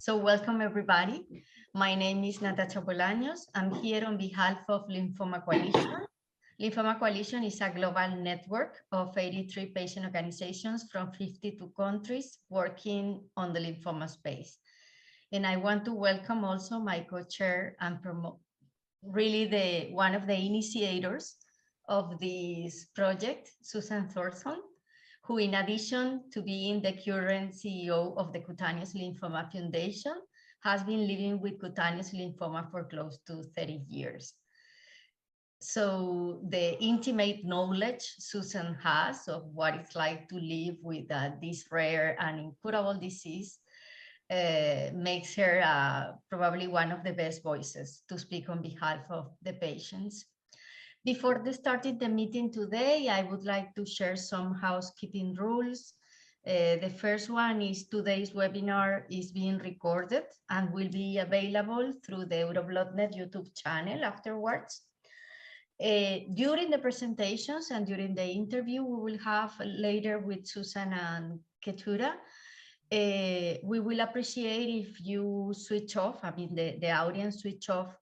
So welcome everybody. My name is Natasha Bolaños. I'm here on behalf of Lymphoma Coalition. Lymphoma Coalition is a global network of 83 patient organizations from 52 countries working on the lymphoma space. And I want to welcome also my co-chair and really one of the initiators of this project, Susan Thornton, who in addition to being the current CEO of the Cutaneous Lymphoma Foundation, has been living with cutaneous lymphoma for close to 30 years. So the intimate knowledge Susan has of what it's like to live with this rare and incurable disease makes her probably one of the best voices to speak on behalf of the patients. Before starting the meeting today, I would like to share some housekeeping rules. The first one is today's webinar is being recorded and will be available through the EuroBloodNet YouTube channel afterwards. During the presentations and during the interview we will have later with Susan and Keturah, we will appreciate if you switch off, the audience switch off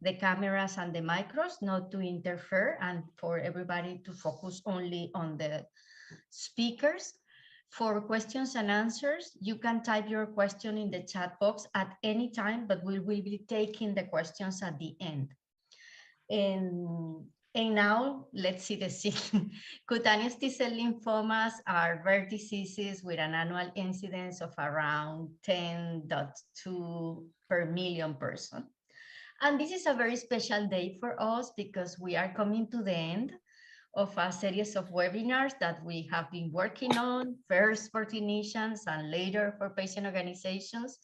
the cameras and the micros, not to interfere, and for everybody to focus only on the speakers. For questions and answers, you can type your question in the chat box at any time, but we will be taking the questions at the end. And now let's see the scene. Cutaneous T-cell lymphomas are rare diseases with an annual incidence of around 10.2 per million person. And this is a very special day for us because we are coming to the end of a series of webinars that we have been working on, first for clinicians and later for patient organizations.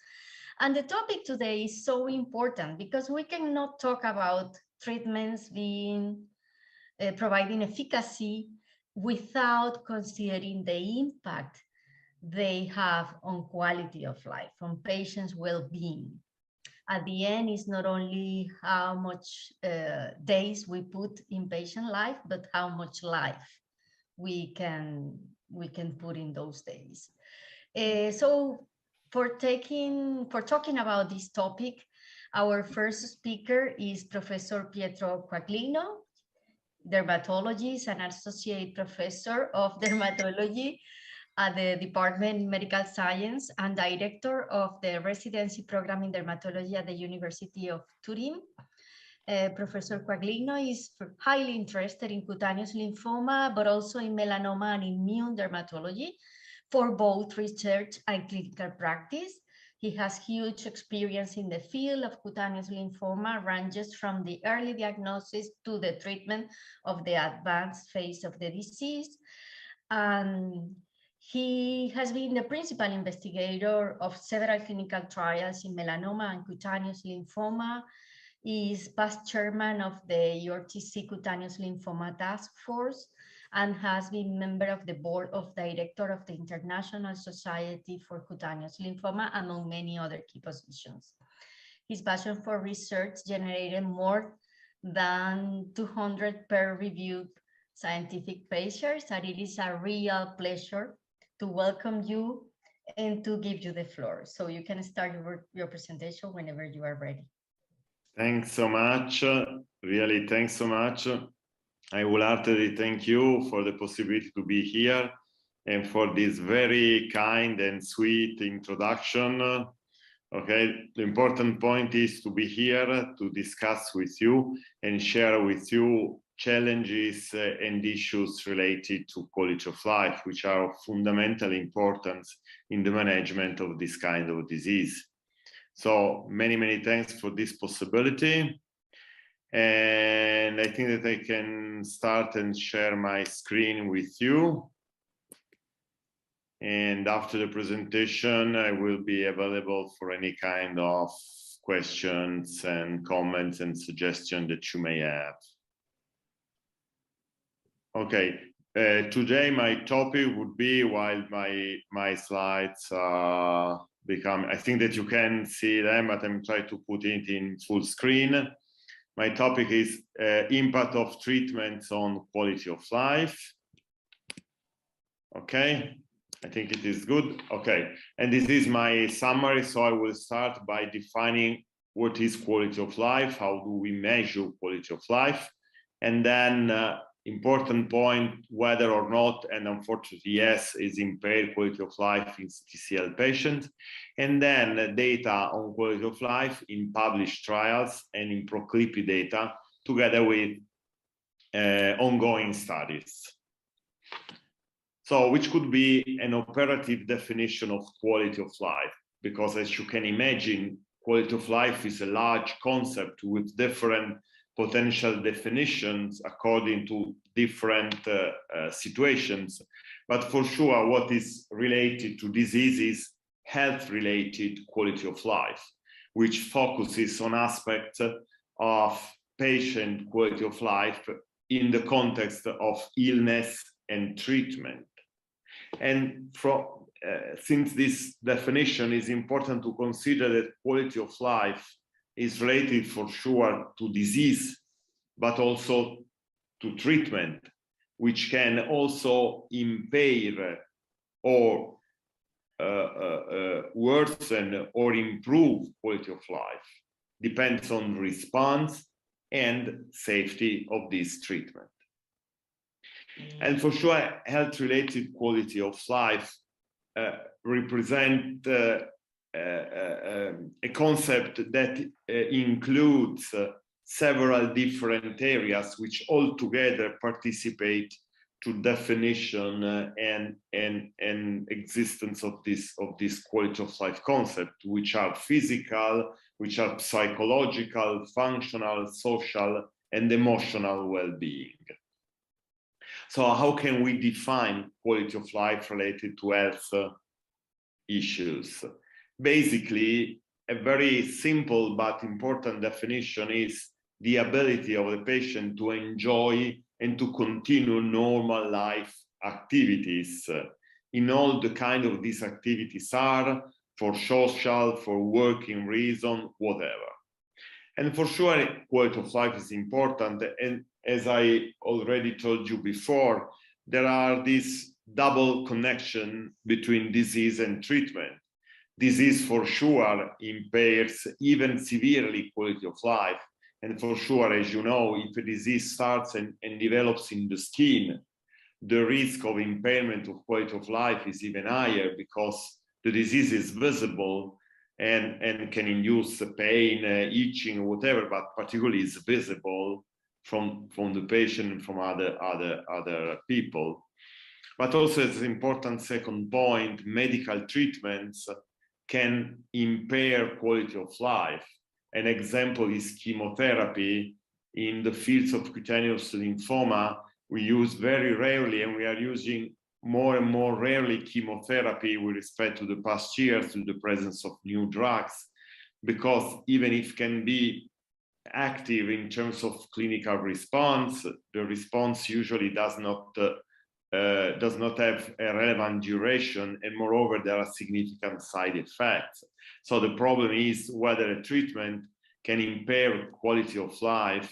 And the topic today is so important because we cannot talk about treatments providing efficacy without considering the impact they have on quality of life, on patients' well-being. At the end, it's not only how much days we put in patient life, but how much life we can put in those days. So for talking about this topic, our first speaker is Professor Pietro Quaglino, dermatologist and associate professor of dermatology at the Department of Medical Science and director of the residency program in dermatology at the University of Turin. Professor Quaglino is highly interested in cutaneous lymphoma, but also in melanoma and immune dermatology for both research and clinical practice. He has huge experience in the field of cutaneous lymphoma, ranges from the early diagnosis to the treatment of the advanced phase of the disease. He has been the principal investigator of several clinical trials in melanoma and cutaneous lymphoma. He is past chairman of the Eurordis Cutaneous Lymphoma Task Force and has been member of the board of director of the International Society for Cutaneous Lymphoma, among many other key positions. His passion for research generated more than 200 peer-reviewed scientific papers, and it is a real pleasure to welcome you and to give you the floor. So you can start your presentation whenever you are ready. Thanks so much. Really, thanks so much. I will heartily thank you for the possibility to be here and for this very kind and sweet introduction. Okay, the important point is to be here to discuss with you and share with you challenges and issues related to quality of life, which are of fundamental importance in the management of this kind of disease. So many, many thanks for this possibility. And I think that I can start and share my screen with you. And after the presentation, I will be available for any kind of questions and comments and suggestions that you may have. Okay, today my topic would be, while my slides become, I think that you can see them, but I'm trying to put it in full screen. My topic is impact of treatments on quality of life. Okay, I think it is good. Okay, and this is my summary. So I will start by defining what is quality of life, how do we measure quality of life, and then important point, whether or not, and unfortunately yes, is impaired quality of life in CTCL patients, and then data on quality of life in published trials and in ProClipI data together with ongoing studies. So which could be an operative definition of quality of life, because as you can imagine, quality of life is a large concept with different potential definitions according to different situations. But for sure, what is related to disease is health-related quality of life, which focuses on aspects of patient quality of life in the context of illness and treatment. And since this definition is important to consider that quality of life is related for sure to disease, but also to treatment, which can also impair or worsen or improve quality of life, depends on response and safety of this treatment. And for sure, health-related quality of life represent a concept that includes several different areas which all together participate to definition and existence of this quality of life concept, which are physical, which are psychological, functional, social, and emotional well-being. So how can we define quality of life related to health issues? Basically, a very simple but important definition is the ability of the patient to enjoy and to continue normal life activities in all the kind of these activities are, for social, for working reason, whatever. And for sure, quality of life is important. And as I already told you before, there are this double connection between disease and treatment. Disease for sure impairs even severely quality of life. And for sure, as you know, if a disease starts and develops in the skin, the risk of impairment of quality of life is even higher because the disease is visible and can induce pain, itching, whatever, but particularly is visible from the patient and from other people. But also, as an important second point, medical treatments can impair quality of life. An example is chemotherapy. In the fields of cutaneous lymphoma, we use very rarely, and we are using more and more rarely chemotherapy with respect to the past years, to the presence of new drugs, because even if can be active in terms of clinical response, the response usually does not have a relevant duration, and moreover, there are significant side effects. So the problem is whether a treatment can impair quality of life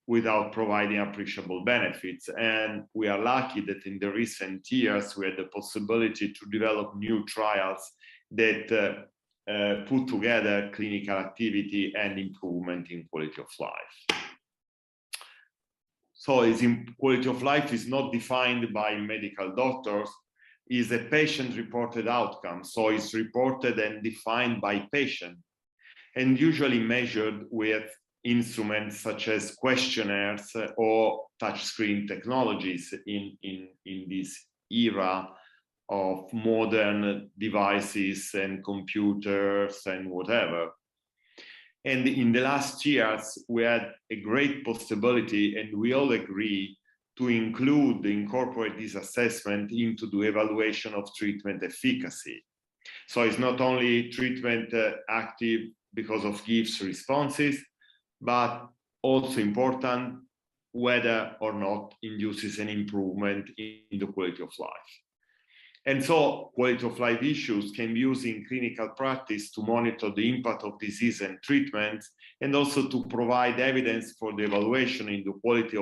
without providing appreciable benefits. And we are lucky that in the recent years, we had the possibility to develop new trials that put together clinical activity and improvement in quality of life. So quality of life is not defined by medical doctors, is a patient-reported outcome. So it's reported and defined by patient, and usually measured with instruments such as questionnaires or touchscreen technologies in this era of modern devices and computers and whatever. And in the last years, we had a great possibility, and we all agree, to incorporate this assessment into the evaluation of treatment efficacy. So it's not only treatment active because of GIFs responses, but also important whether or not induces an improvement in the quality of life. And so quality of life issues can be used in clinical practice to monitor the impact of disease and treatment, and also to provide evidence for the evaluation in the quality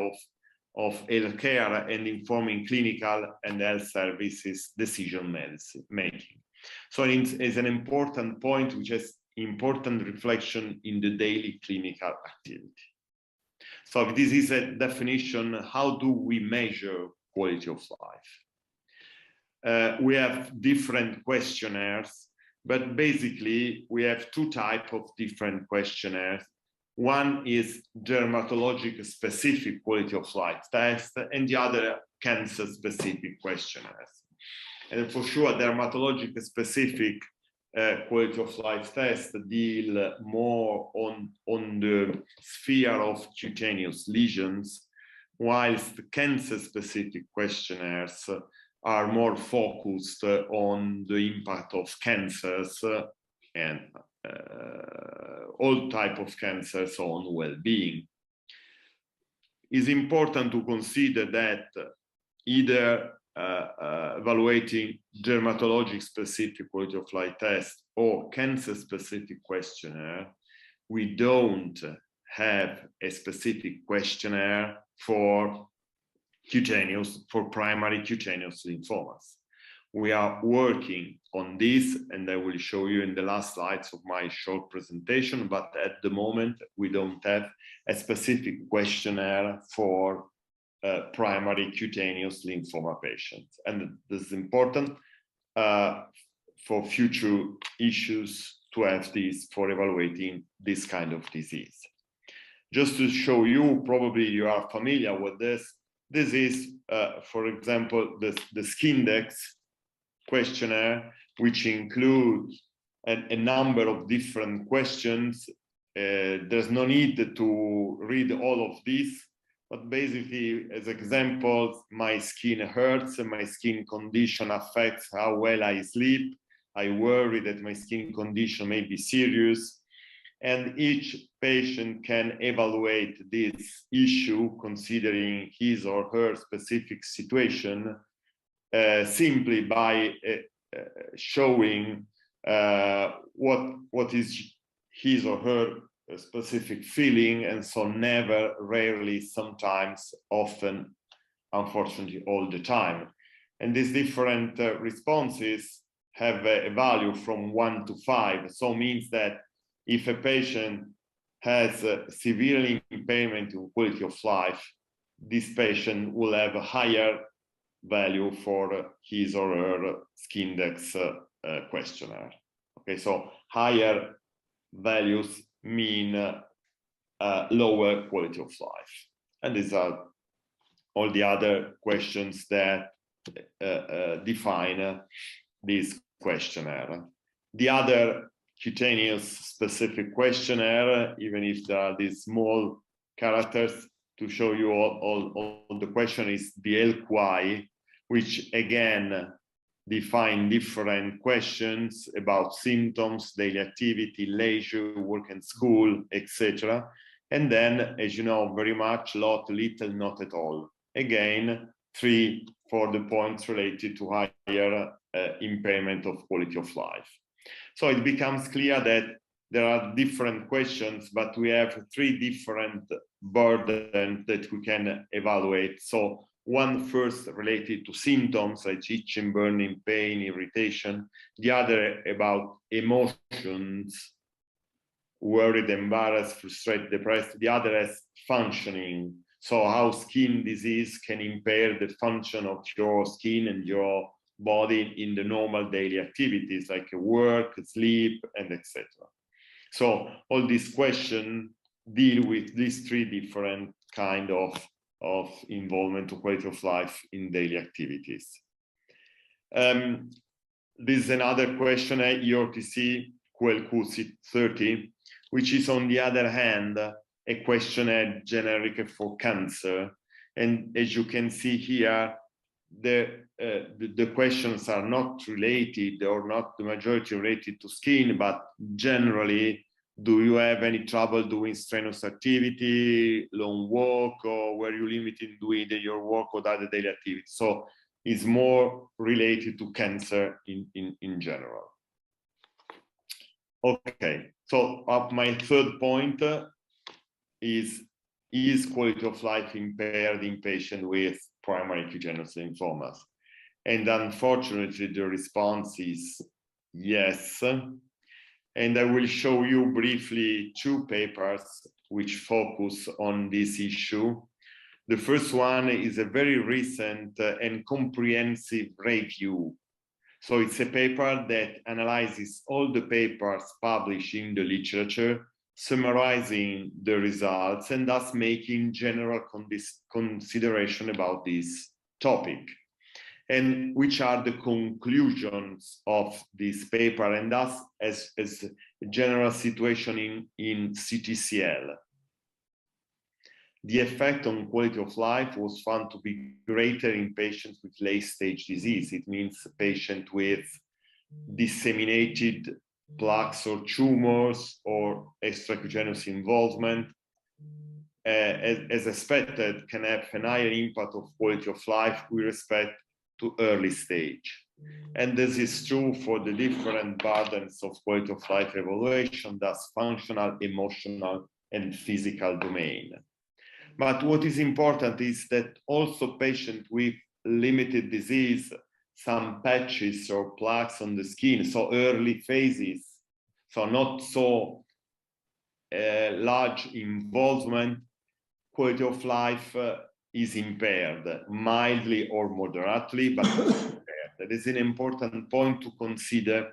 of healthcare and informing clinical and health services decision making. So it's an important point which has important reflection in the daily clinical activity. So if this is a definition, how do we measure quality of life? We have different questionnaires, but basically we have two types of different questionnaires. One is dermatologic specific quality of life test, and the other cancer specific questionnaires. And for sure, dermatologic specific quality of life test deal more on the sphere of cutaneous lesions, whilst cancer specific questionnaires are more focused on the impact of cancers and all type of cancers on well-being. It's important to consider that either evaluating dermatologic specific quality of life test or cancer specific questionnaire, we don't have a specific questionnaire for primary cutaneous lymphomas. We are working on this, and I will show you in the last slides of my short presentation, but at the moment we don't have a specific questionnaire for primary cutaneous lymphoma patients. And this is important for future issues to have this for evaluating this kind of disease. Just to show you, probably you are familiar with this. This is, for example, the Skindex questionnaire, which includes a number of different questions. There's no need to read all of this, but basically, as examples, my skin hurts and my skin condition affects how well I sleep. I worry that my skin condition may be serious. And each patient can evaluate this issue considering his or her specific situation simply by showing what is his or her specific feeling, and so never, rarely, sometimes, often, unfortunately, all the time. And these different responses have a value from 1 to 5. So means that if a patient has a severe impairment in quality of life, this patient will have a higher value for his or her Skindex questionnaire. Okay, so higher values mean lower quality of life. And these are all the other questions that define this questionnaire. The other cutaneous specific questionnaire, even if there are these small characters to show you all the question, is the LQI, which again define different questions about symptoms, daily activity, leisure, work and school, etc. And then, as you know, very much, lot, little, not at all. Again, 3 for the points related to higher impairment of quality of life. So it becomes clear that there are different questions, but we have 3 different burdens that we can evaluate. So one first related to symptoms like itching, burning, pain, irritation. The other about emotions, worried, embarrassed, frustrated, depressed. The other as functioning. So how skin disease can impair the function of your skin and your body in the normal daily activities like work, sleep, and etc. So all these questions deal with these 3 different kind of involvement to quality of life in daily activities. This is another questionnaire, ERTC QLQ30, which is on the other hand a questionnaire generic for cancer. And as you can see here, the questions are not related, or not the majority related to skin, but generally, do you have any trouble doing strenuous activity, long walk, or were you limited in doing your work or other daily activities? So it's more related to cancer in general. Okay, so my third point is is quality of life impaired in patients with primary cutaneous lymphomas? And unfortunately, the response is yes. And I will show you briefly two papers which focus on this issue. The first one is a very recent and comprehensive review. So it's a paper that analyzes all the papers published in the literature, summarizing the results and thus making general consideration about this topic. And which are the conclusions of this paper, and thus as a general situation in CTCL. The effect on quality of life was found to be greater in patients with late-stage disease. It means a patient with disseminated plaques or tumors or extracutaneous involvement, as expected, can have a higher impact of quality of life with respect to early stage. And this is true for the different burdens of quality of life evaluation, thus functional, emotional, and physical domain. But what is important is that also patients with limited disease, some patches or plaques on the skin, so early phases, so not so large involvement, quality of life is impaired, mildly or moderately, but impaired. That is an important point to consider,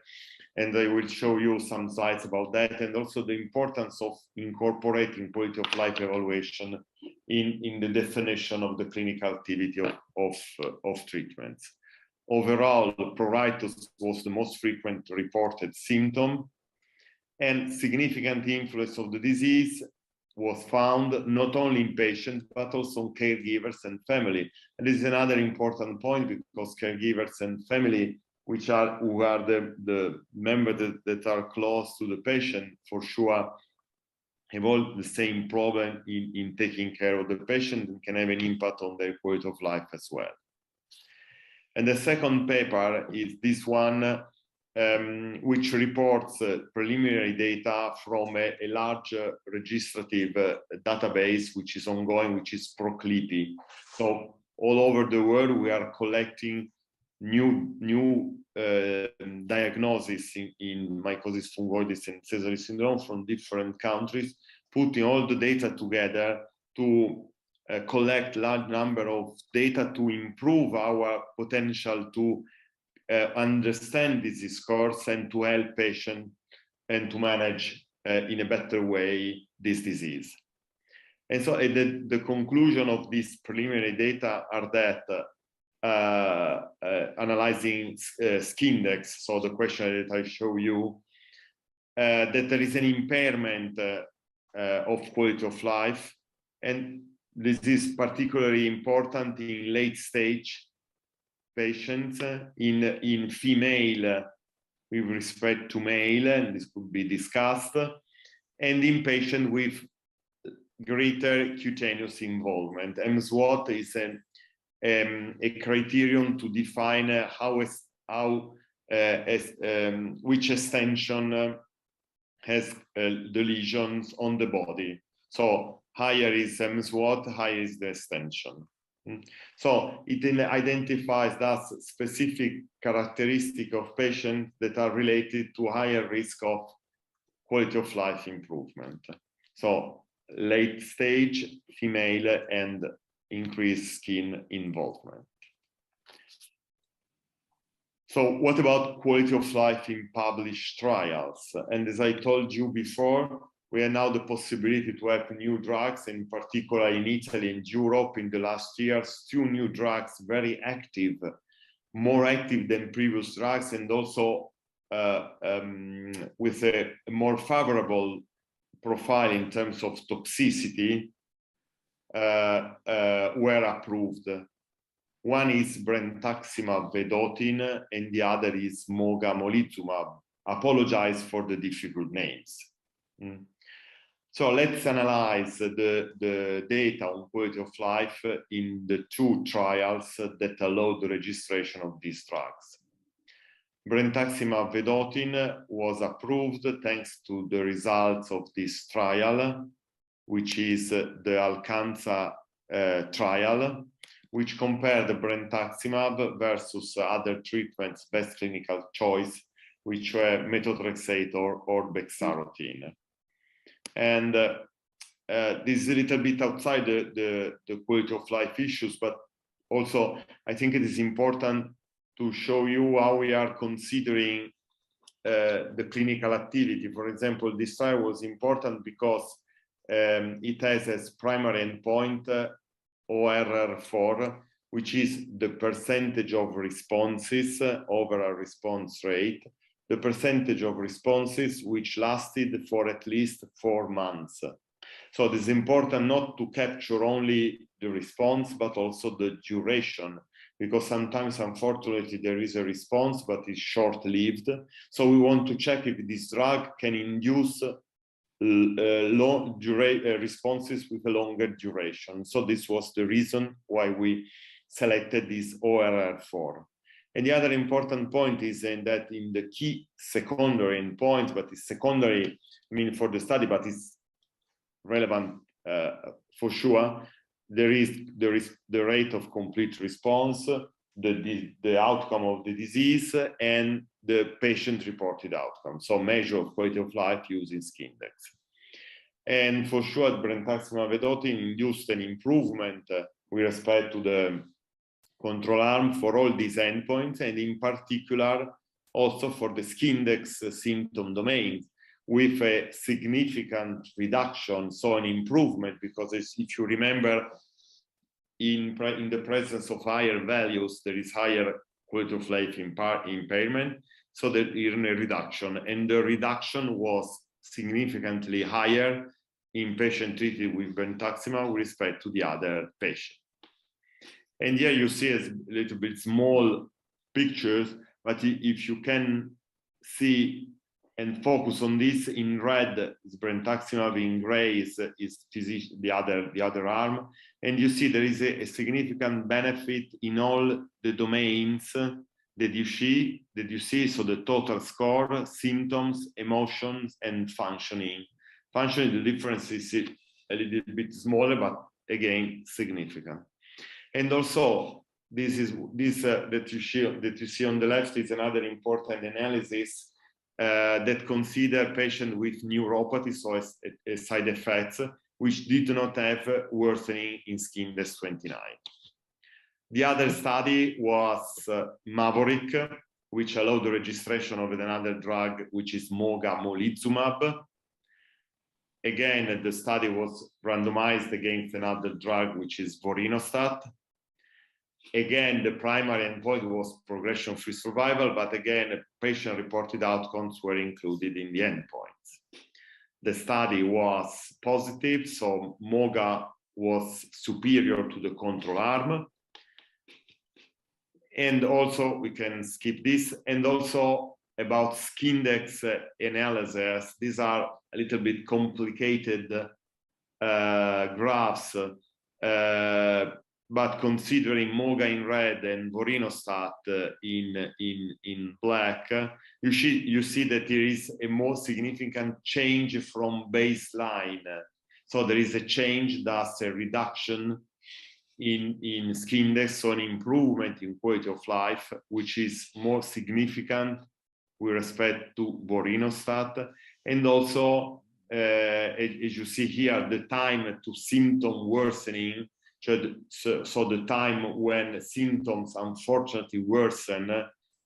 and I will show you some slides about that, and also the importance of incorporating quality of life evaluation in the definition of the clinical activity of treatments. Overall, pruritus was the most frequent reported symptom, and significant influence of the disease was found not only in patients, but also in caregivers and family. And this is another important point, because caregivers and family, who are the members that are close to the patient, for sure, have all the same problem in taking care of the patient and can have an impact on their quality of life as well. And the second paper is this one, which reports preliminary data from a large registrative database which is ongoing, which is ProClippy. So all over the world, we are collecting new diagnosis in mycosis fungoides and Sézary syndrome from different countries, putting all the data together to collect large number of data to improve our potential to understand disease course and to help patients and to manage in a better way this disease. And so the conclusion of this preliminary data are that analyzing Skindex, so the question that I show you, that there is an impairment of quality of life, and this is particularly important in late stage patients, in female with respect to male, and this could be discussed, and in patients with greater cutaneous involvement. And SWOT is a criterion to define which extension has the lesions on the body. So higher is SWOT, higher is the extension. So it identifies thus specific characteristics of patients that are related to higher risk of quality of life improvement. So late stage, female, and increased skin involvement. So what about quality of life in published trials? And as I told you before, we have now the possibility to have new drugs, in particular in Italy and Europe in the last years, 2 new drugs, very active, more active than previous drugs, and also with a more favorable profile in terms of toxicity, were approved. One is brentuximab vedotin, and the other is mogamulizumab. Apologize for the difficult names. So let's analyze the data on quality of life in the 2 trials that allow the registration of these drugs. Brentuximab vedotin was approved thanks to the results of this trial, which is the Alcanza trial, which compared the brentuximab versus other treatments, best clinical choice, which were methotrexate or bexarotene. And this is a little bit outside the quality of life issues, but also I think it is important to show you how we are considering the clinical activity. For example, this trial was important because it has as primary endpoint ORR4, which is the percentage of responses over a response rate, the percentage of responses which lasted for at least 4 months. So it is important not to capture only the response, but also the duration, because sometimes, unfortunately, there is a response, but it's short-lived. So we want to check if this drug can induce long responses with a longer duration. So this was the reason why we selected this ORR4. And the other important point is that in the key secondary endpoints, but it's secondary, I mean, for the study, but it's relevant for sure, there is the rate of complete response, the outcome of the disease, and the patient-reported outcome. So measure of quality of life using Skindex. And for sure, brentuximab vedotin induced an improvement with respect to the control arm for all these endpoints, and in particular also for the Skindex symptom domain, with a significant reduction, so an improvement, because if you remember, in the presence of higher values, there is higher quality of life impairment, so there is a reduction, and the reduction was significantly higher in patients treated with brentuximab with respect to the other patients. And here you see a little bit small pictures, but if you can see and focus on this, in red is brentuximab, in gray is the other arm, and you see there is a significant benefit in all the domains that you see, so the total score, symptoms, emotions, and functioning. Functioning, the difference is a little bit smaller, but again significant. And also this that you see on the left is another important analysis that consider patients with neuropathy, so as side effects, which did not have worsening in Skindex 29. The other study was Maverick, which allowed the registration of another drug, which is mogamulizumab. Again, the study was randomized against another drug, which is vorinostat. Again, the primary endpoint was progression-free survival, but again, patient-reported outcomes were included in the endpoints. The study was positive, so MOGA was superior to the control arm. And also, we can skip this, and also about Skindex analysis, these are a little bit complicated graphs, but considering MOGA in red and vorinostat in black, you see that there is a more significant change from baseline. So there is a change, thus a reduction in Skindex, so an improvement in quality of life, which is more significant with respect to vorinostat. And also, as you see here, the time to symptom worsening, so the time when symptoms unfortunately worsen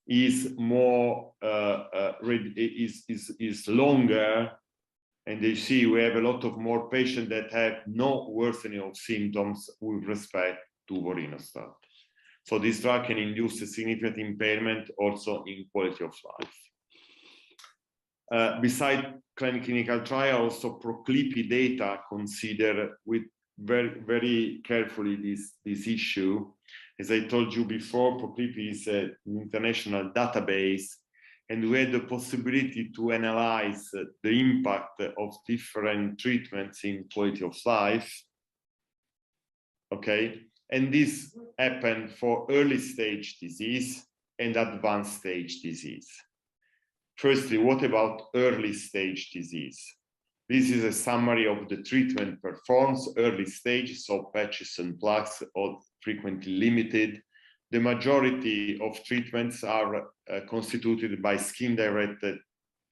is more is longer, and you see we have a lot of more patients that have no worsening of symptoms with respect to vorinostat. So this drug can induce a significant impairment also in quality of life. Besides clinical trial, also ProClipI data consider with very carefully this issue. As I told you before, ProClipI is an international database, and we had the possibility to analyze the impact of different treatments in quality of life. Okay, and this happened for early stage disease and advanced stage disease. Firstly, what about early stage disease? This is a summary of the treatment performed, early stage, so patches and plaques are frequently limited. The majority of treatments are constituted by skin-directed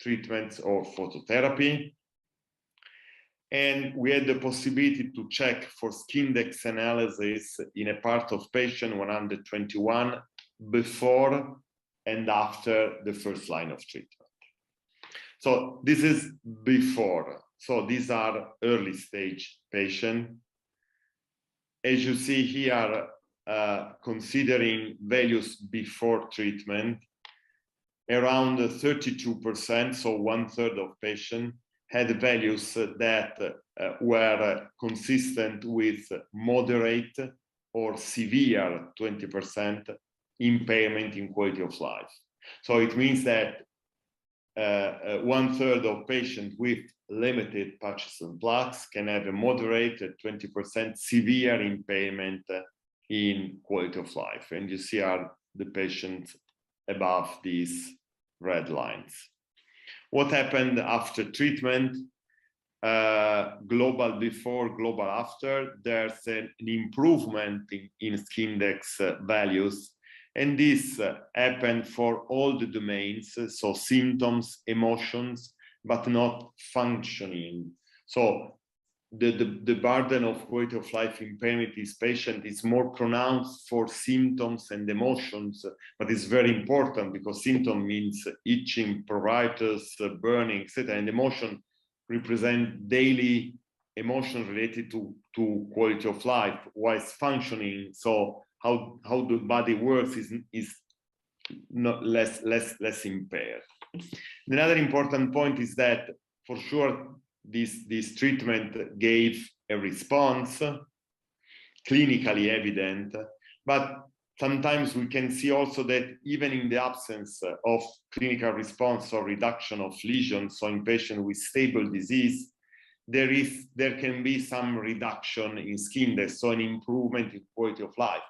treatments or phototherapy. And we had the possibility to check for skin index analysis in a part of patient 121 before and after the first line of treatment. So this is before. So these are early stage patients. As you see here, considering values before treatment, around 32%, so 1/3 of patients, had values that were consistent with moderate or severe 20% impairment in quality of life. So it means that 1/3 of patients with limited patches and plaques can have a moderate 20% severe impairment in quality of life. And you see are the patients above these red lines. What happened after treatment? Global before, global after, there's an improvement in skin index values. And this happened for all the domains, so symptoms, emotions, but not functioning. So the burden of quality of life impairment in this patient is more pronounced for symptoms and emotions, but it's very important because symptom means itching, pruritus, burning, etc. And emotion represent daily emotion related to quality of life, whilst functioning, so how the body works is not less impaired. Another important point is that for sure this treatment gave a response, clinically evident, but sometimes we can see also that even in the absence of clinical response or reduction of lesions, so in patients with stable disease, there can be some reduction in skin index, so an improvement in quality of life.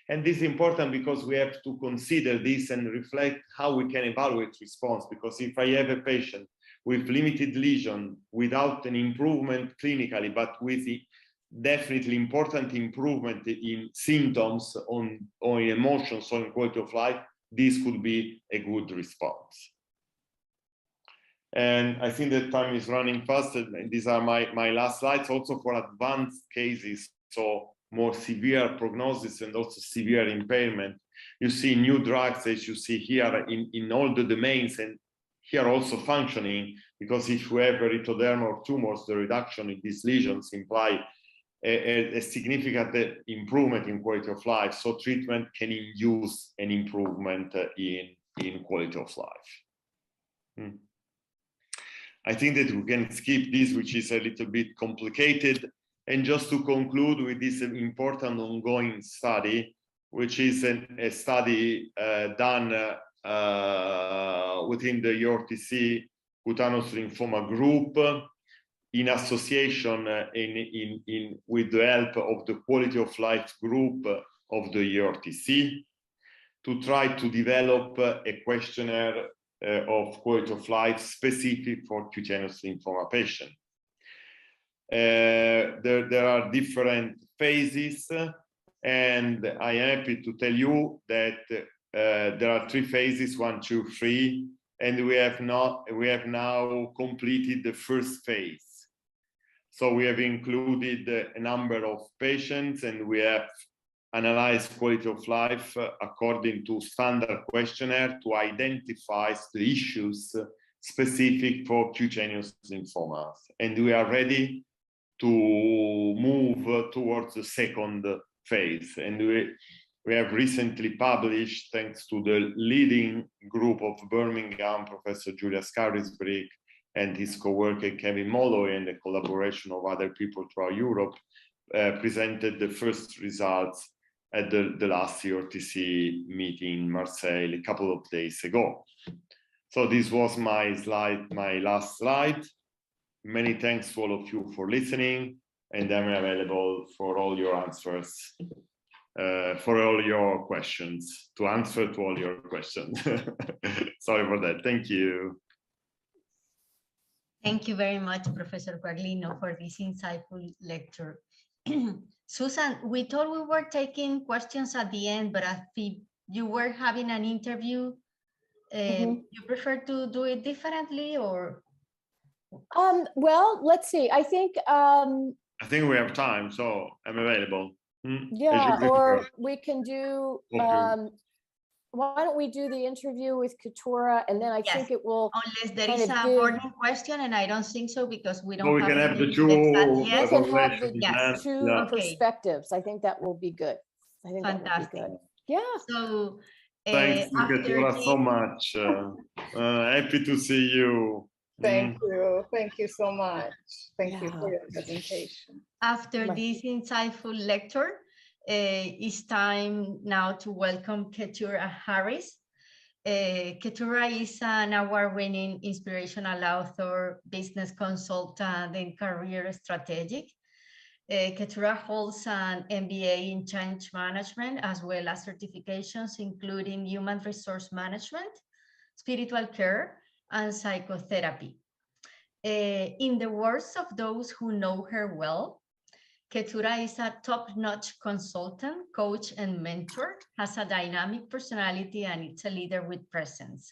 And this is important because we have to consider this and reflect how we can evaluate response, because if I have a patient with limited lesion without an improvement clinically, but with definitely important improvement in symptoms or in emotions or in quality of life, this could be a good response. And I think that time is running fast, and these are my last slides, also for advanced cases, so more severe prognosis and also severe impairment. You see new drugs, as you see here, in all the domains, and here also functioning, because if we have erythrodermal tumors, the reduction in these lesions imply a significant improvement in quality of life. So treatment can induce an improvement in quality of life. I think that we can skip this, which is a little bit complicated. And just to conclude with this important ongoing study, which is a study done within the Eurordis Cutaneous Lymphoma group in association with the help of the quality of life group of the Eurordis to try to develop a questionnaire of quality of life specific for cutaneous lymphoma patients. There are different phases, and I am happy to tell you that there are 3 phases, 1, 2, 3, and we have now completed the first phase. So we have included a number of patients, and we have analyzed quality of life according to standard questionnaire to identify the issues specific for cutaneous lymphomas. And we are ready to move towards the second phase. And we have recently published, thanks to the leading group of Birmingham, Professor Julia Scarisbrick and his co-worker Kevin Molloy, and the collaboration of other people throughout Europe, presented the first results at the last Eurordis meeting in Marseille a couple of days ago. So this was my last slide. Many thanks to all of you for listening, and I'm available for all your answers, for all your questions, to answer to all your questions. Sorry for that. Thank you. Thank you very much, Professor Quaglino, for this insightful lecture. Susan, we thought we were taking questions at the end, but if you were having an interview, you prefer to do it differently, or? Well, let's see. I think we have time, so I'm available. Yeah, or we can do why don't we do the interview with Keturah, and then I think it will, unless there is a burning question, and I don't think so, because we don't we can have the two perspectives. I think that will be good. I think fantastic. That will be good. Yeah. So thanks to Keturah so much. Happy to see you. Thank you. Thank you so much. Thank you for your presentation. After this insightful lecture, it's time now to welcome Keturah Harris. Keturah is an award-winning inspirational author, business consultant, and career strategic. Keturah holds an MBA in change management, as well as certifications including human resource management, spiritual care, and psychotherapy. In the words of those who know her well, Keturah is a top-notch consultant, coach, and mentor, has a dynamic personality, and it's a leader with presence.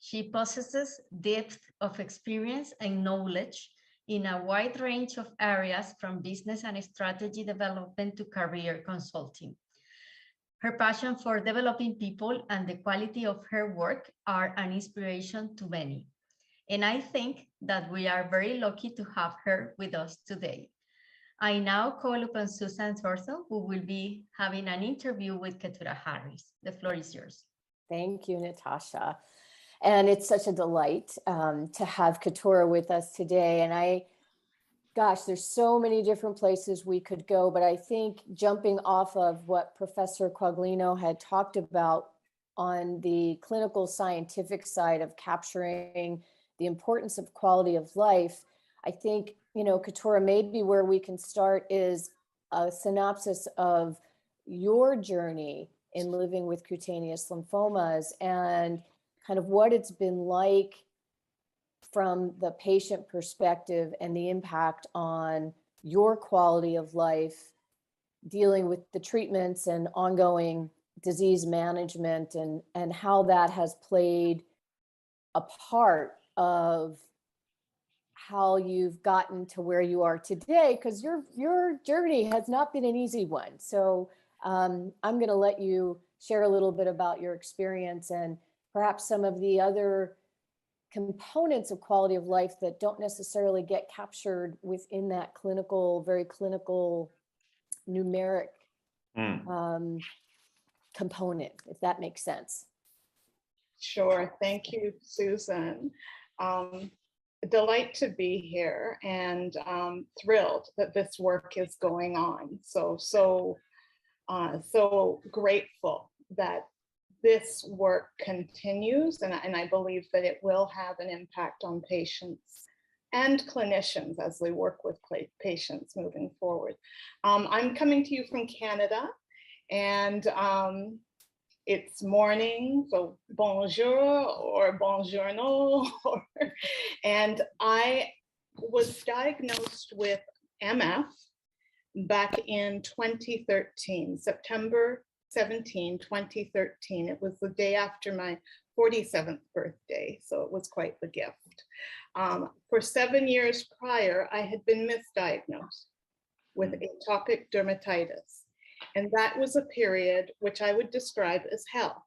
She possesses depth of experience and knowledge in a wide range of areas, from business and strategy development to career consulting. Her passion for developing people and the quality of her work are an inspiration to many. And I think that we are very lucky to have her with us today. I now call upon Susan Thornton, who will be having an interview with Keturah Harris. The floor is yours. Thank you, Natasha. And it's such a delight to have Keturah with us today. And gosh, there's so many different places we could go, but I think jumping off of what Professor Quaglino had talked about on the clinical scientific side of capturing the importance of quality of life, I think, Keturah, maybe where we can start is a synopsis of your journey in living with cutaneous lymphomas and kind of what it's been like from the patient perspective and the impact on your quality of life, dealing with the treatments and ongoing disease management, and how that has played a part of how you've gotten to where you are today, because your journey has not been an easy one. So I'm going to let you share a little bit about your experience and perhaps some of the other components of quality of life that don't necessarily get captured within that clinical, very clinical, numeric component, if that makes sense. Sure. Thank you, Susan. A delight to be here, and thrilled that this work is going on. So grateful that this work continues, and I believe that it will have an impact on patients and clinicians as we work with patients moving forward. I'm coming to you from Canada, and it's morning, so bonjour or buongiorno, and I was diagnosed with MF back in 2013, September 17, 2013. It was the day after my 47th birthday, so it was quite the gift. For 7 years prior, I had been misdiagnosed with atopic dermatitis. And that was a period which I would describe as hell,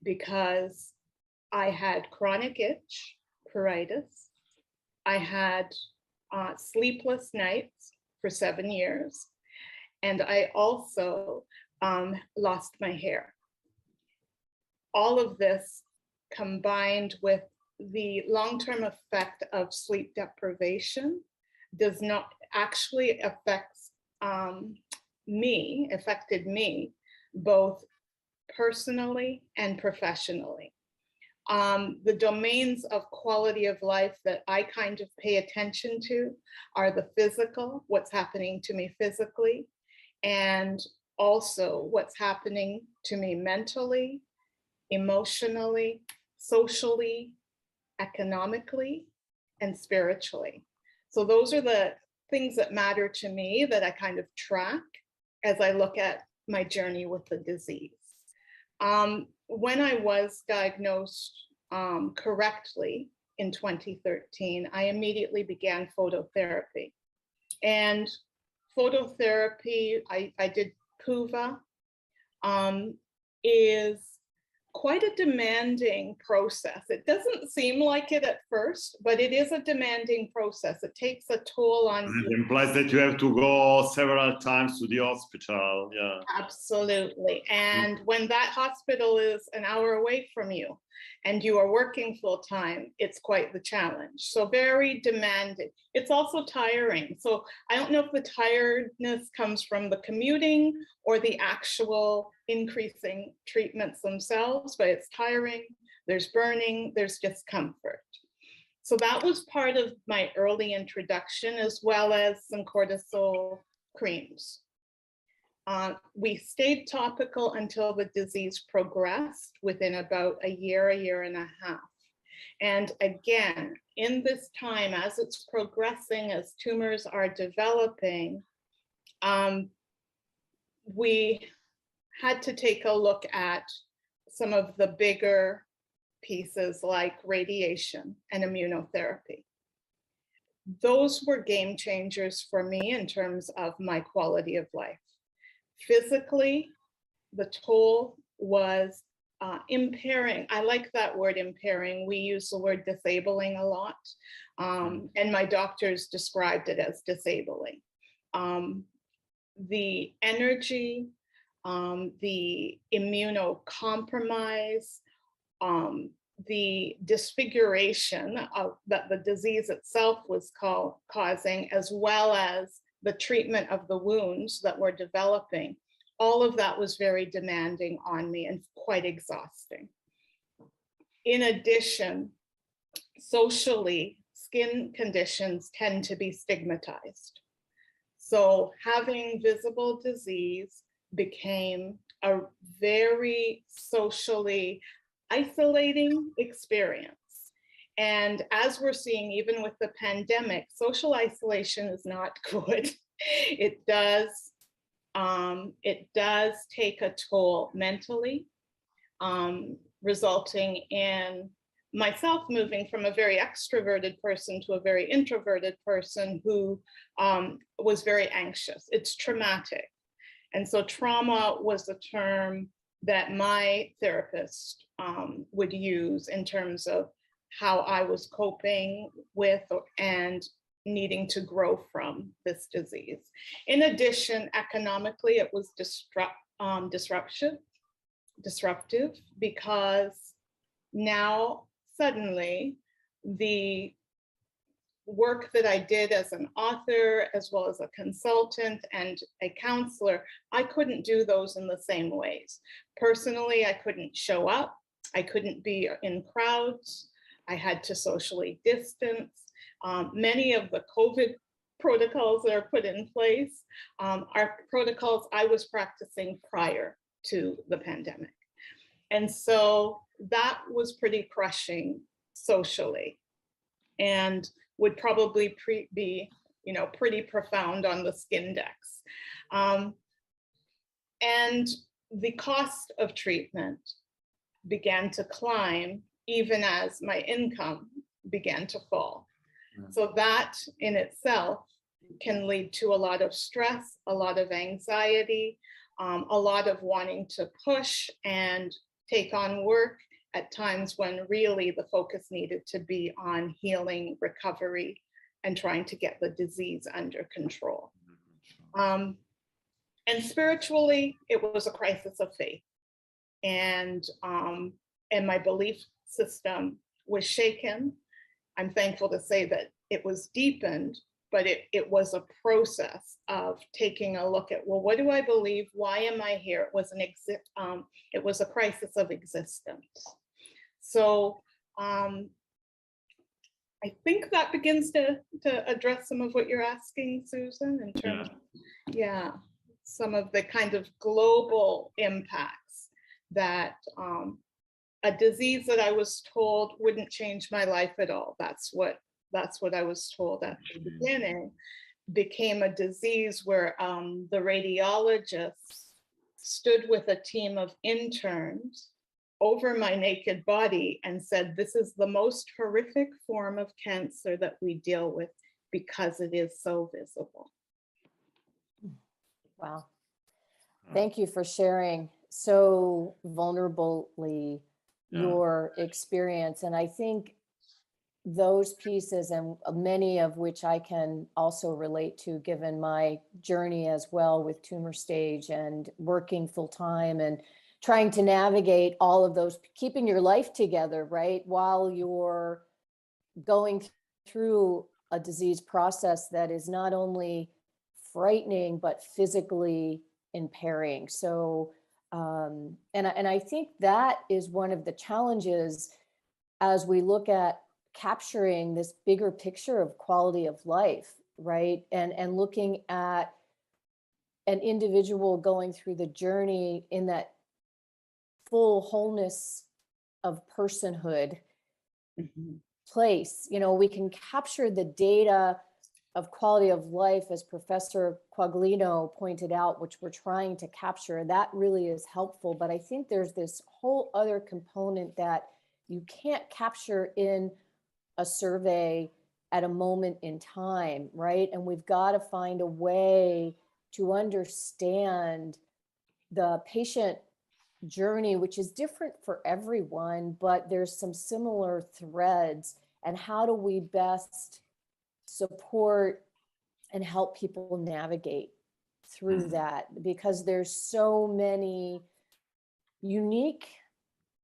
because I had chronic itch, pruritus. I had sleepless nights for 7 years. And I also lost my hair. All of this combined with the long-term effect of sleep deprivation does not actually affected me both personally and professionally. The domains of quality of life that I kind of pay attention to are the physical, what's happening to me physically, and also what's happening to me mentally, emotionally, socially, economically, and spiritually. So those are the things that matter to me that I kind of track as I look at my journey with the disease. When I was diagnosed correctly in 2013, I immediately began phototherapy. And phototherapy, I did PUVA, is quite a demanding process. It doesn't seem like it at first, but it is a demanding process. It takes a toll on you. It implies that you have to go several times to the hospital. Yeah. Absolutely. And when that hospital is an hour away from you and you are working full time, it's quite the challenge. So very demanding. It's also tiring. So I don't know if the tiredness comes from the commuting or the actual increasing treatments themselves, but it's tiring, there's burning, there's discomfort. So that was part of my early introduction, as well as some cortisol creams. We stayed topical until the disease progressed within about a year and a half. And again, in this time, as it's progressing, as tumors are developing, we had to take a look at some of the bigger pieces like radiation and immunotherapy. Those were game changers for me in terms of my quality of life. Physically, the toll was impairing. I like that word impairing. We use the word disabling a lot, and my doctors described it as disabling. The energy, the immunocompromise, the disfiguration that the disease itself was causing, as well as the treatment of the wounds that were developing, all of that was very demanding on me and quite exhausting. In addition, socially, skin conditions tend to be stigmatized. So having visible disease became a very socially isolating experience. And as we're seeing, even with the pandemic, social isolation is not good. It does take a toll mentally, resulting in myself moving from a very extroverted person to a very introverted person who was very anxious. It's traumatic. And so trauma was the term that my therapist would use in terms of how I was coping with and needing to grow from this disease. In addition, economically, it was disruptive because now suddenly the work that I did as an author, as well as a consultant and a counselor, I couldn't do those in the same ways. Personally, I couldn't show up. I couldn't be in crowds. I had to socially distance. Many of the COVID protocols that are put in place are protocols I was practicing prior to the pandemic. And so that was pretty crushing socially and would probably be pretty profound on the Skindex. And the cost of treatment began to climb even as my income began to fall. So that in itself can lead to a lot of stress, a lot of anxiety, a lot of wanting to push and take on work at times when really the focus needed to be on healing, recovery, and trying to get the disease under control. And spiritually, it was a crisis of faith. And my belief system was shaken. I'm thankful to say that it was deepened, but it was a process of taking a look at, well, what do I believe? Why am I here? It was a crisis of existence. So I think that begins to address some of what you're asking, Susan, in terms of, some of the kind of global impacts that a disease that I was told wouldn't change my life at all. That's what that's what I was told at the beginning, became a disease where the radiologists stood with a team of interns over my naked body and said, this is the most horrific form of cancer that we deal with because it is so visible. Wow. Thank you for sharing so vulnerably your experience. And I think those pieces, and many of which I can also relate to, given my journey as well with tumor stage and working full time and trying to navigate all of those, keeping your life together, right, while you're going through a disease process that is not only frightening, but physically impairing. So, and I think that is one of the challenges as we look at capturing this bigger picture of quality of life, right? And looking at an individual going through the journey in that full wholeness of personhood place. You know, we can capture the data of quality of life, as Professor Quaglino pointed out, which we're trying to capture. That really is helpful. But I think there's this whole other component that you can't capture in a survey at a moment in time, right? And we've got to find a way to understand the patient journey, which is different for everyone, but there's some similar threads. And how do we best support and help people navigate through that? Because there's so many unique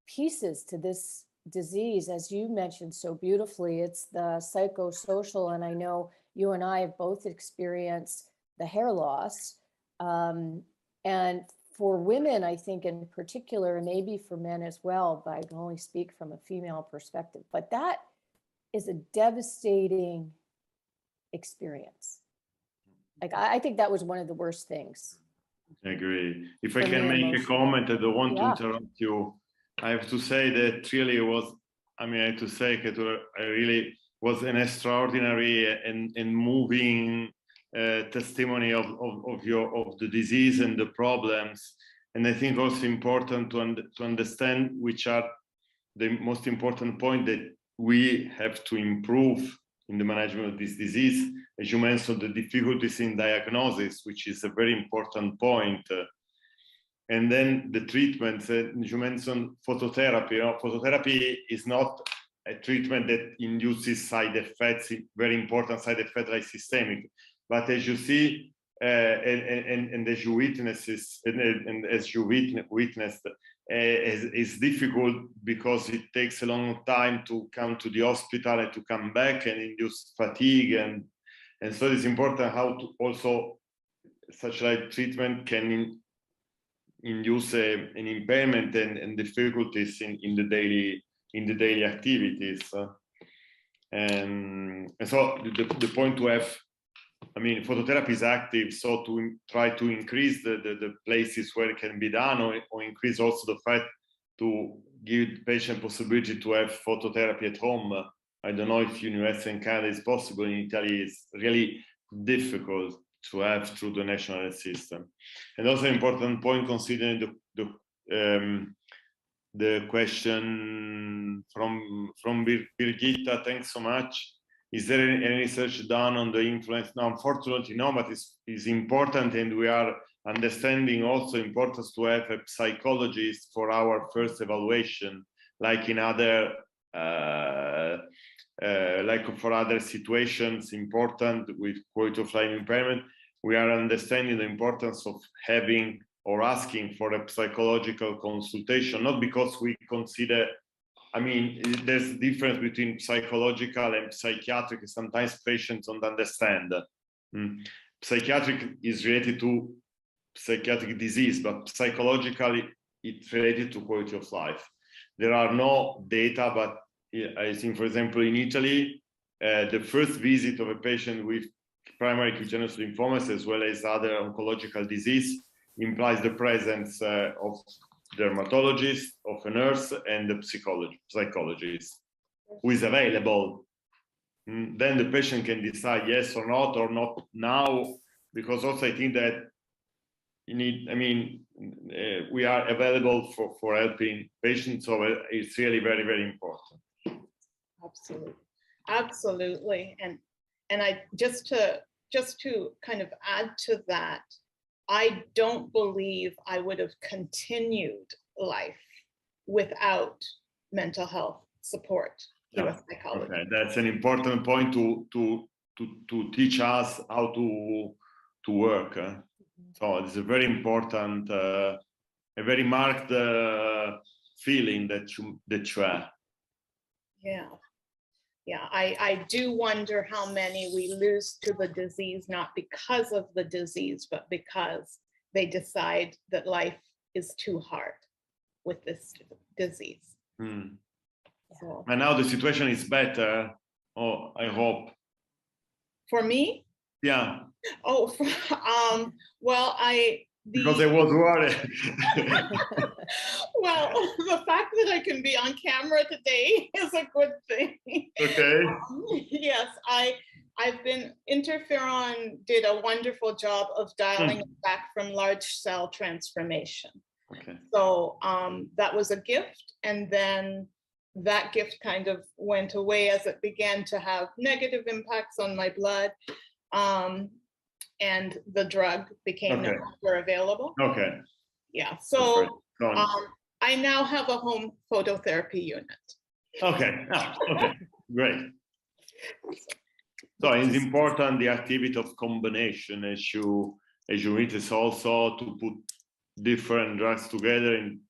pieces to this disease, as you mentioned so beautifully. It's the psychosocial, and I know you and I have both experienced the hair loss. And for women, I think in particular, and maybe for men as well, but I can only speak from a female perspective, but that is a devastating experience. Like, I think that was one of the worst things. I agree. If I can make a comment, I don't want to interrupt you. I have to say that really was, I mean, I have to say, Keturah, I really was an extraordinary and moving testimony of the disease and the problems. And I think also important to understand which are the most important point that we have to improve in the management of this disease. As you mentioned, the difficulties in diagnosis, which is a very important point. And then the treatments, you mentioned phototherapy. You know, phototherapy is not a treatment that induces side effects, very important side effects like systemic. But as you see, and as you witnessed, it's difficult because it takes a long time to come to the hospital and to come back and induce fatigue. And so it's important how to also such like treatment can induce an impairment and difficulties in the daily activities. And so the point to have, I mean, phototherapy is active, so to try to increase the places where it can be done, or increase also the fact to give the patient possibility to have phototherapy at home. I don't know if in US and Canada is possible. In Italy, it's really difficult to have through the national health system. And also an important point, considering the question from Birgitta, thanks so much. Is there any research done on the influence? No, unfortunately, no, but it's important, and we are understanding also importance to have a psychologist for our first evaluation, like in other, like for other situations important with quality of life impairment. We are understanding the importance of having or asking for a psychological consultation, not because we consider, I mean, there's a difference between psychological and psychiatric. Sometimes patients don't understand. Psychiatric is related to psychiatric disease, but psychologically it's related to quality of life. There are no data, but I think, for example, in Italy, the first visit of a patient with primary cutaneous lymphomas, as well as other oncological disease, implies the presence of dermatologist, of a nurse, and the psychologist who is available. then the patient can decide yes or not now, because also I think that you need, I mean, we are available for helping patients, so it's really very, very important. Absolutely. And I just to kind of add to that, I don't believe I would have continued life without mental health support through a psychologist. Okay, that's an important point to teach us how to work. So it's a very important, a very marked feeling that you have. Yeah, I do wonder how many we lose to the disease, not because of the disease, but because they decide that life is too hard with this disease. So, and now the situation is better. Oh, I hope. For me? Yeah. Oh, well, because I was worried. Well, the fact that I can be on camera today is a good thing. Okay. Yes, I've been, interferon did a wonderful job of dialing it back from large cell transformation. Okay. So that was a gift. And then that gift kind of went away as it began to have negative impacts on my blood. And the drug became no longer available. Okay. Yeah. So I now have a home phototherapy unit. Okay. Okay. Great. So it's important the activity of combination as you read is also to put different drugs together and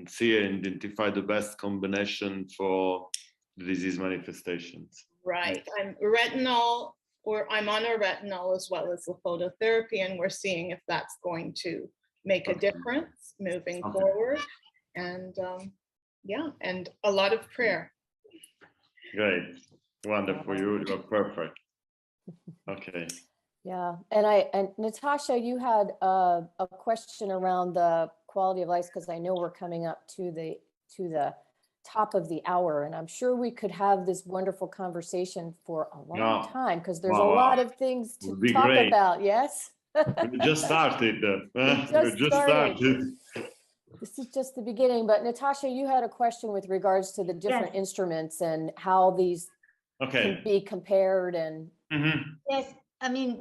see and identify the best combination for the disease manifestations. Right. I'm on a retinol as well as the phototherapy, and we're seeing if that's going to make a difference moving forward. And yeah, and a lot of prayer. Great. Wonderful. You're perfect. Okay. Yeah. And Natasha, you had a question around the quality of life, because I know we're coming up to the top of the hour, and I'm sure we could have this wonderful conversation for a long time, because there's a lot of things to talk about. Yes. We just started. This is just the beginning. But Natasha, you had a question with regards to the different instruments and how these can be compared. And yes, I mean,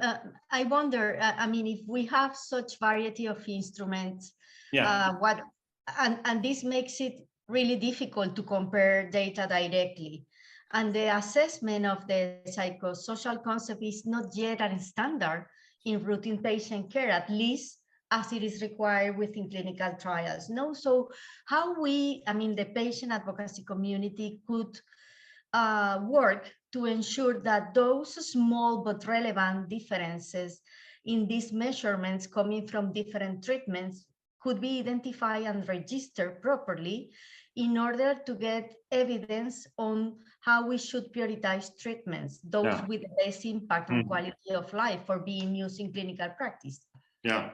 I wonder. I mean, if we have such variety of instruments, and this makes it really difficult to compare data directly. And the assessment of the psychosocial concept is not yet a standard in routine patient care, at least as it is required within clinical trials. No, so how we, I mean, the patient advocacy community could work to ensure that those small but relevant differences in these measurements coming from different treatments could be identified and registered properly in order to get evidence on how we should prioritize treatments, those with the best impact on quality of life for being used in clinical practice. Yeah,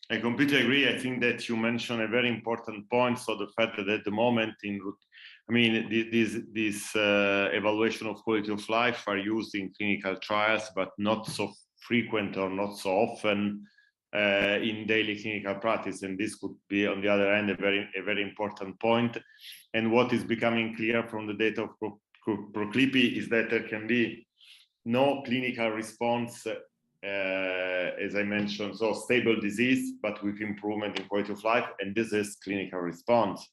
I completely agree. I think that you mentioned a very important point. So the fact that at the moment this evaluation of quality of life are used in clinical trials, but not so frequent or not so often in daily clinical practice, and this could be, on the other hand, a very important point. And what is becoming clear from the data of Proclipi is that there can be no clinical response, as I mentioned, so stable disease, but with improvement in quality of life, and this is clinical response.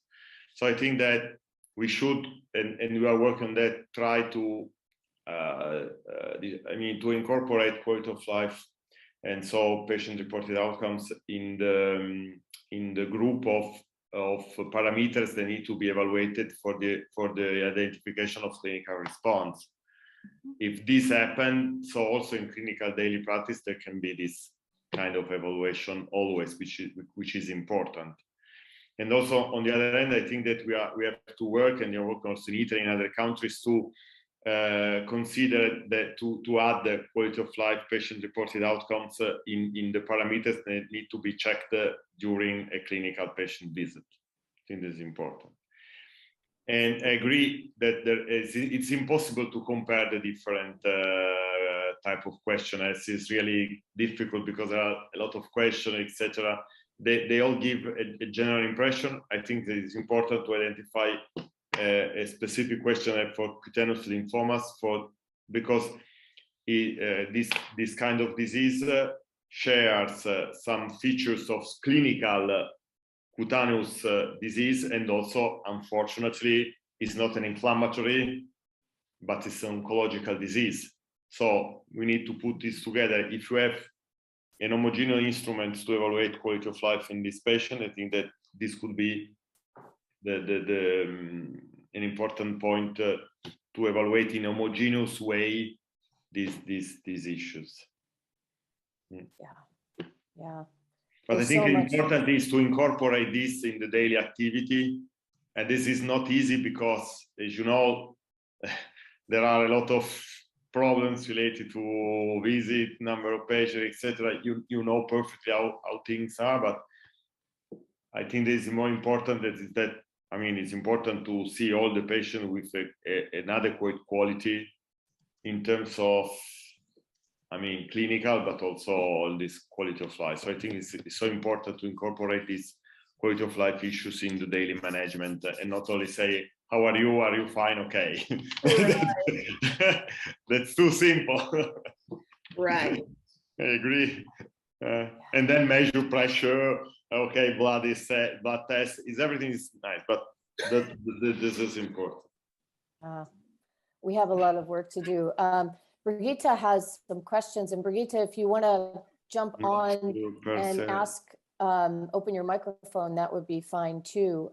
So I think that we should, and we are working on that, try to, to incorporate quality of life and so patient-reported outcomes in the group of parameters that need to be evaluated for the identification of clinical response. If this happens, so also in clinical daily practice, there can be this kind of evaluation always, which is important. And also on the other end, I think that we have to work, and you're working also in Italy and other countries to consider that to add the quality of life patient-reported outcomes in the parameters that need to be checked during a clinical patient visit. I think this is important. And I agree that it's impossible to compare the different type of questionnaires. It's really difficult because there are a lot of questions, etc. They all give a general impression. I think that it's important to identify a specific questionnaire for cutaneous lymphomas because this kind of disease shares some features of clinical cutaneous disease, and also, unfortunately, is not an inflammatory, but it's an oncological disease. So we need to put this together. If you have an homogeneous instrument to evaluate quality of life in this patient, I think that this could be an important point to evaluate in a homogeneous way these issues. Yeah. But There's I think so the much. important is to incorporate this in the daily activity. And this is not easy because, as you know, there are a lot of problems related to visit, number of patients, etc. You know perfectly how things are, but I think this is more important it's important to see all the patients with an adequate quality in terms of, clinical, but also all this quality of life. So I think it's so important to incorporate these quality of life issues in the daily management and not only say, how are you? Are you fine? Okay. That's too simple. Right. I agree. And then measure pressure. Okay, blood test everything is nice, but this is important. We have a lot of work to do. Brigitte has some questions, and Brigitte, if you want to jump on and ask, open your microphone, that would be fine too.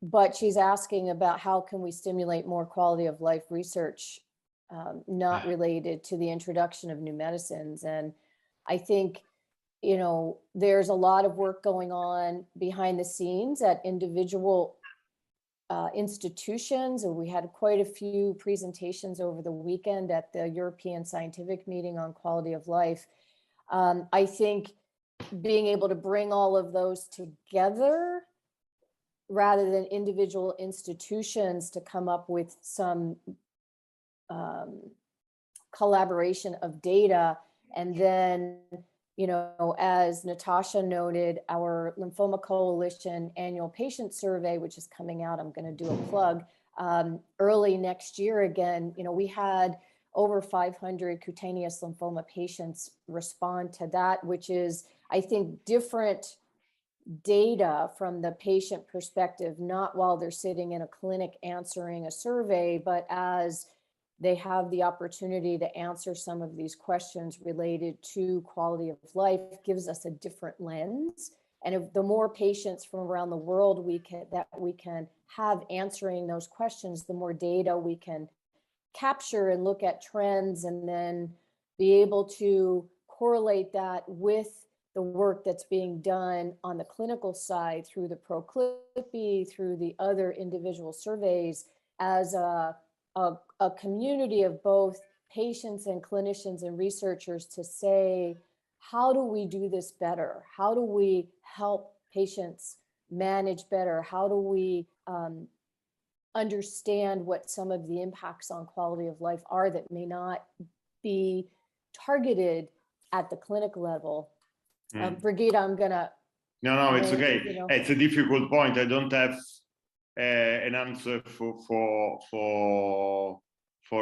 But she's asking about how can we stimulate more quality of life research, not related to the introduction of new medicines. And I think, there's a lot of work going on behind the scenes at individual institutions, and we had quite a few presentations over the weekend at the European Scientific Meeting on Quality of Life. I think being able to bring all of those together rather than individual institutions to come up with some collaboration of data, and then as Natasha noted, our Lymphoma Coalition annual patient survey, which is coming out, I'm going to do a plug, early next year again, we had over 500 cutaneous lymphoma patients respond to that, which is, I think, different data from the patient perspective, not while they're sitting in a clinic answering a survey, but as they have the opportunity to answer some of these questions related to quality of life, gives us a different lens. And if the more patients from around the world we can have answering those questions, the more data we can capture and look at trends, and then be able to correlate that with the work that's being done on the clinical side through the Proclippi, through the other individual surveys, as a community of both patients and clinicians and researchers to say, how do we do this better? How do we help patients manage better? How do we understand what some of the impacts on quality of life are that may not be targeted at the clinic level? Brigitte, I'm gonna. No, it's okay. It's a difficult point. I don't have an answer for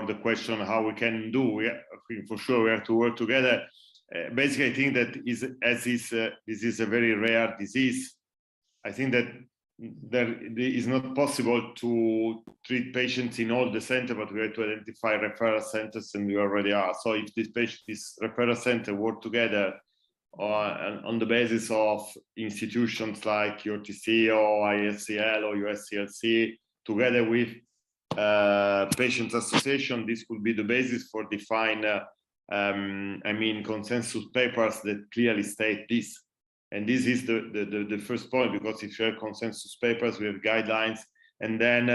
the question how we can do. I think for sure we have to work together. Basically, I think that this is a very rare disease. I think that it is not possible to treat patients in all the centers, but we have to identify referral centers, and we already are. So if this referral center work together on the basis of institutions like UTC or ISCL or USCLC, together with patients association, this could be the basis for define consensus papers that clearly state this. And this is the first point, because if you have consensus papers, we have guidelines, and then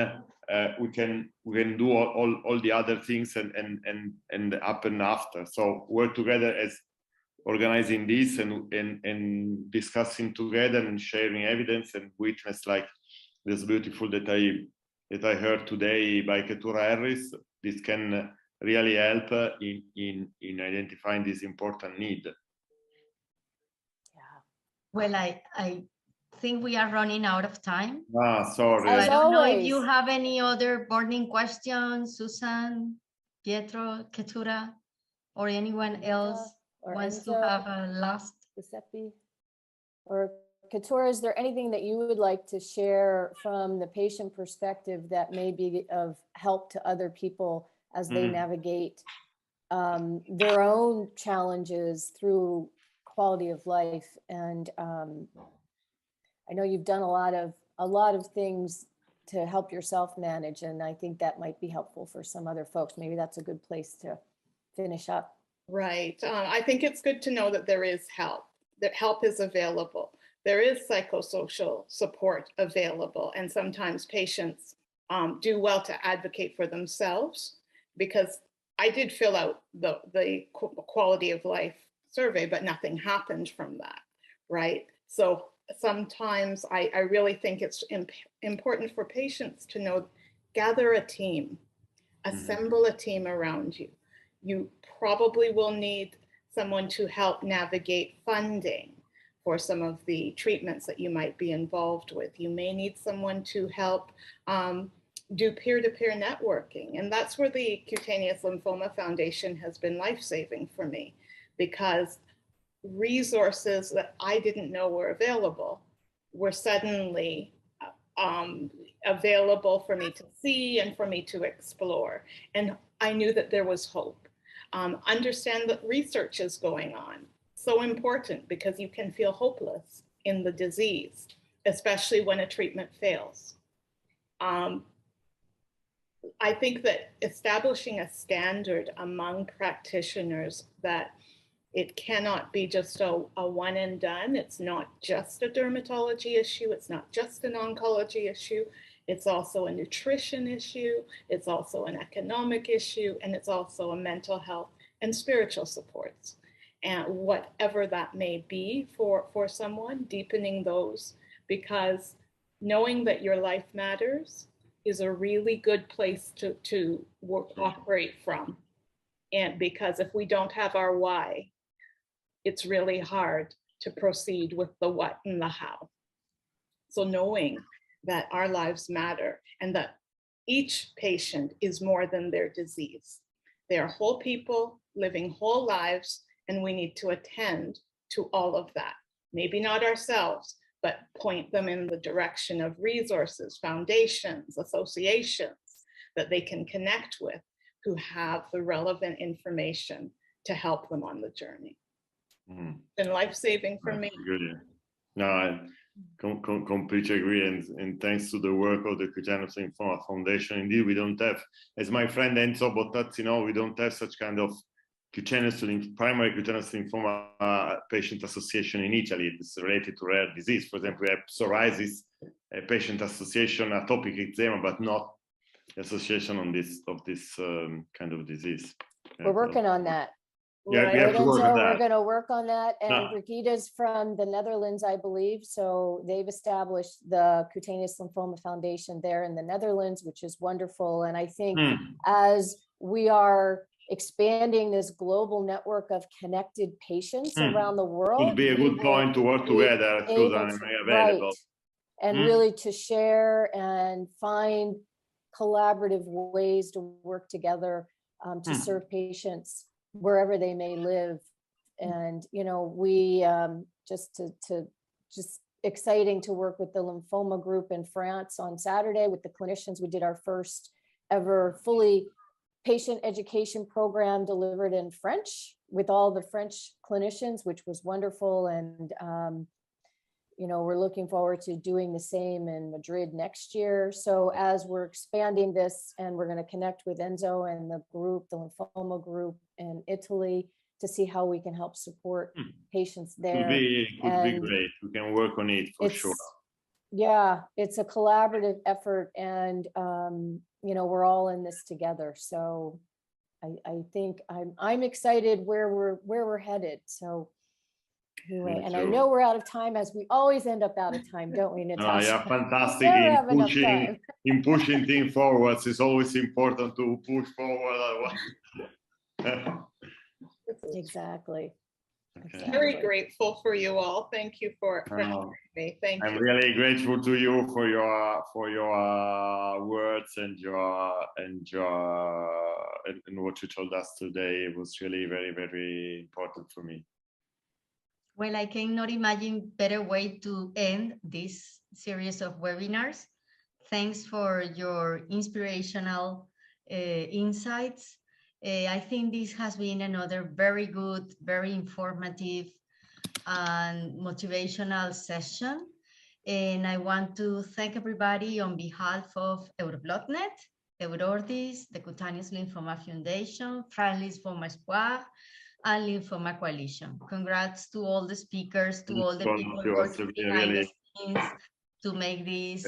we can do all the other things and up and after. So work together as organizing this and discussing together and sharing evidence and witness, like this beautiful that I heard today by Keturah. This can really help in identifying this important need. Yeah. Well, I think we are running out of time. Sorry. So I don't know if always. you have any other burning questions, Susan, Pietro, Keturah, or anyone else or wants to Enzo, have a last. Giuseppe, or Keturah, is there anything that you would like to share from the patient perspective that may be of help to other people as they navigate their own challenges through quality of life? And I know you've done a lot of things to help yourself manage, and I think that might be helpful for some other folks. Maybe that's a good place to finish up. Right. I think it's good to know that there is help, that help is available. There is psychosocial support available, and sometimes patients do well to advocate for themselves, because I did fill out the quality of life survey, but nothing happened from that, right? So sometimes I really think it's important for patients to know, gather a team, assemble a team around you. You probably will need someone to help navigate funding for some of the treatments that you might be involved with. You may need someone to help do peer-to-peer networking. And that's where the Cutaneous Lymphoma Foundation has been life-saving for me, because resources that I didn't know were available were suddenly available for me to see and for me to explore. And I knew that there was hope. Understand that research is going on. So important, because you can feel hopeless in the disease, especially when a treatment fails. I think that establishing a standard among practitioners that it cannot be just a one and done. It's not just a dermatology issue. It's not just an oncology issue. It's also a nutrition issue. It's also an economic issue. And it's also a mental health and spiritual supports. And whatever that may be for someone, deepening those, because knowing that your life matters is a really good place to operate from. And because if we don't have our why, it's really hard to proceed with the what and the how. So knowing that our lives matter and that each patient is more than their disease. They are whole people living whole lives, and we need to attend to all of that. Maybe not ourselves, but point them in the direction of resources, foundations, associations that they can connect with, who have the relevant information to help them on the journey. Been life-saving for me. No, I completely agree, and thanks to the work of the Cutaneous Lymphoma Foundation, indeed, we don't have, as my friend Enzo Bottazzi, we don't have such kind of primary cutaneous lymphoma patient association in Italy. It's related to rare disease. For example, we have psoriasis, a patient association, atopic eczema, but not association of this kind of disease. We're working on that. Yeah, we have to work on that. We're going to work on that. And Brigida's from the Netherlands, I believe. So they've established the Cutaneous Lymphoma Foundation there in the Netherlands, which is wonderful. And I think as we are expanding this global network of connected patients around the world, would be a good point to work together, Susan, available. Right. And really to share and find collaborative ways to work together to serve patients wherever they may live. And we just exciting to work with the lymphoma group in France on Saturday with the clinicians. We did our first ever fully patient education program delivered in French with all the French clinicians, which was wonderful. And we're looking forward to doing the same in Madrid next year. So as we're expanding this, and we're going to connect with Enzo and the group, the lymphoma group in Italy, to see how we can help support patients there. Could be great. We can work on it for sure. Yeah, it's a collaborative effort, and we're all in this together. So I think I'm excited where we're headed. So Anyway, and I know we're out of time, as we always end up out of time, don't we, Natasha? Yeah, fantastic. Never have enough time. In pushing things forwards, it's always important to push forward. Exactly. Okay. Very grateful for you all. Thank you for having me. Thank you. I'm really grateful to you for your words and what you told us today. It was really very, very important for me. Well, I cannot imagine better way to end this series of webinars. Thanks for your inspirational insights. I think this has been another very good, very informative and motivational session. And I want to thank everybody on behalf of EuroBloodNet, Eurordis, the Cutaneous Lymphoma Foundation, Friendly Lymphoma Espoir, and Lymphoma Coalition. Congrats to all the speakers, to all the people working behind the scenes to make this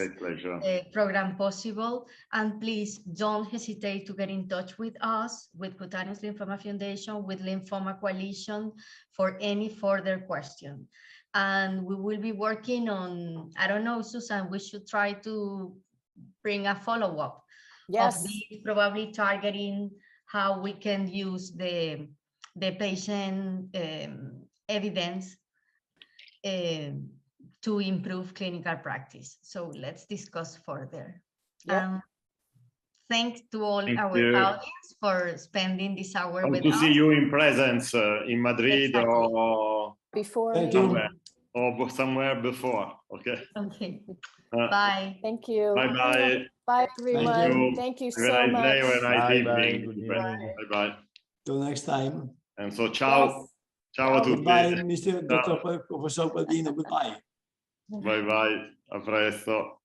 program possible. And please don't hesitate to get in touch with us, with Cutaneous Lymphoma Foundation, with Lymphoma Coalition for any further question. And we will be working on, I don't know, Susan, we should try to bring a follow-up. Yes. Of this, probably targeting how we can use the patient evidence to improve clinical practice. So let's discuss further. Yep. Thanks to all our audience for spending this hour with us. To see you in presence in Madrid or before. Somewhere before. Okay. Okay. Bye. Thank you. Bye bye. Bye everyone. Thank you so much. Have a nice evening. Bye. Bye bye. Till next time. And so ciao. Yes. Ciao a tutti. Goodbye, Mr. Dr. Professor Quaglino. Goodbye. Bye bye. A presto.